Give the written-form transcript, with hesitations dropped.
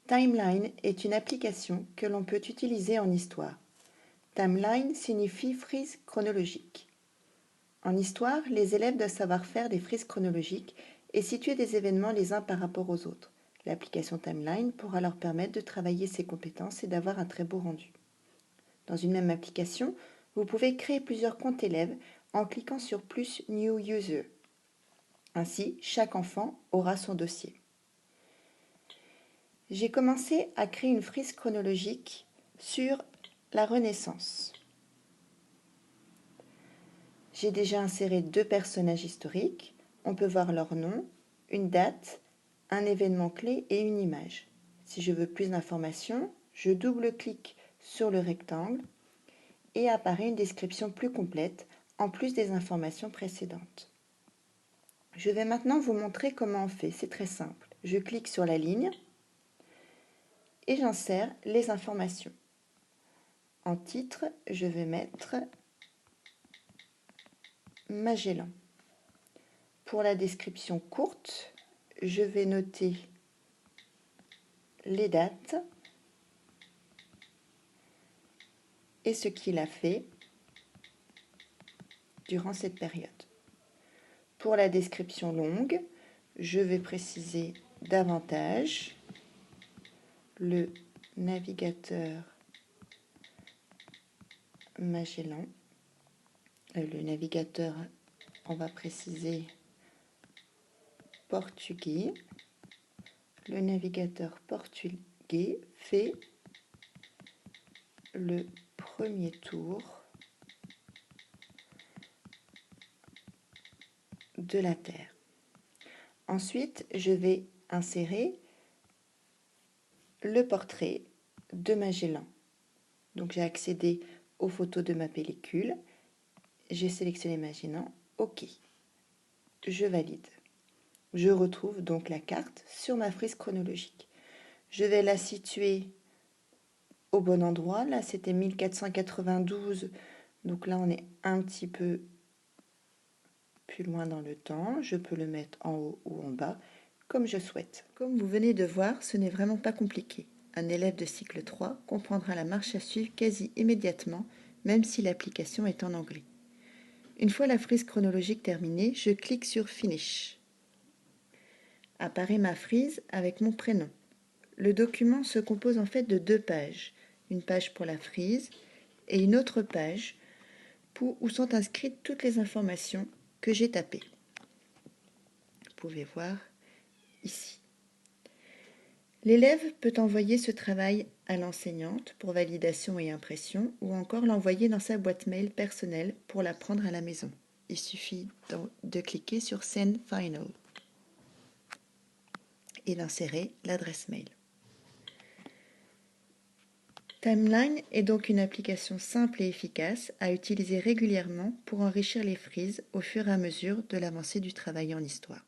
Timeline est une application que l'on peut utiliser en histoire. Timeline signifie frise chronologique. En histoire, les élèves doivent savoir faire des frises chronologiques et situer des événements les uns par rapport aux autres. L'application Timeline pourra leur permettre de travailler ces compétences et d'avoir un très beau rendu. Dans une même application, vous pouvez créer plusieurs comptes élèves en cliquant sur plus New User. Ainsi, chaque enfant aura son dossier. J'ai commencé à créer une frise chronologique sur la Renaissance. J'ai déjà inséré 2 personnages historiques. On peut voir leur nom, une date, un événement clé et une image. Si je veux plus d'informations, je double-clique sur le rectangle et apparaît une description plus complète en plus des informations précédentes. Je vais maintenant vous montrer comment on fait, c'est très simple. Je clique sur la ligne et j'insère les informations. En titre, je vais mettre Magellan. Pour la description courte, je vais noter les dates et ce qu'il a fait durant cette période. Pour la description longue, je vais préciser davantage le navigateur Magellan. Le navigateur, on va préciser portugais. Le navigateur portugais fait le premier tour de la Terre. Ensuite, je vais insérer le portrait de Magellan. Donc j'ai accédé aux photos de ma pellicule, j'ai sélectionné Magellan, OK. Je valide. Je retrouve donc la carte sur ma frise chronologique. Je vais la situer au bon endroit. Là, c'était 1492. Donc là, on est un petit peu plus loin dans le temps. Je peux le mettre en haut ou en bas, comme je souhaite. Comme vous venez de voir, ce n'est vraiment pas compliqué. Un élève de cycle 3 comprendra la marche à suivre quasi immédiatement, même si l'application est en anglais. Une fois la frise chronologique terminée, je clique sur Finish. Apparaît ma frise avec mon prénom. Le document se compose en fait de 2 pages. Une page pour la frise et une autre page où sont inscrites toutes les informations que j'ai tapées. Vous pouvez voir ici. L'élève peut envoyer ce travail à l'enseignante pour validation et impression ou encore l'envoyer dans sa boîte mail personnelle pour l'apprendre à la maison. Il suffit de cliquer sur Send Final et d'insérer l'adresse mail. Timeline est donc une application simple et efficace à utiliser régulièrement pour enrichir les frises au fur et à mesure de l'avancée du travail en histoire.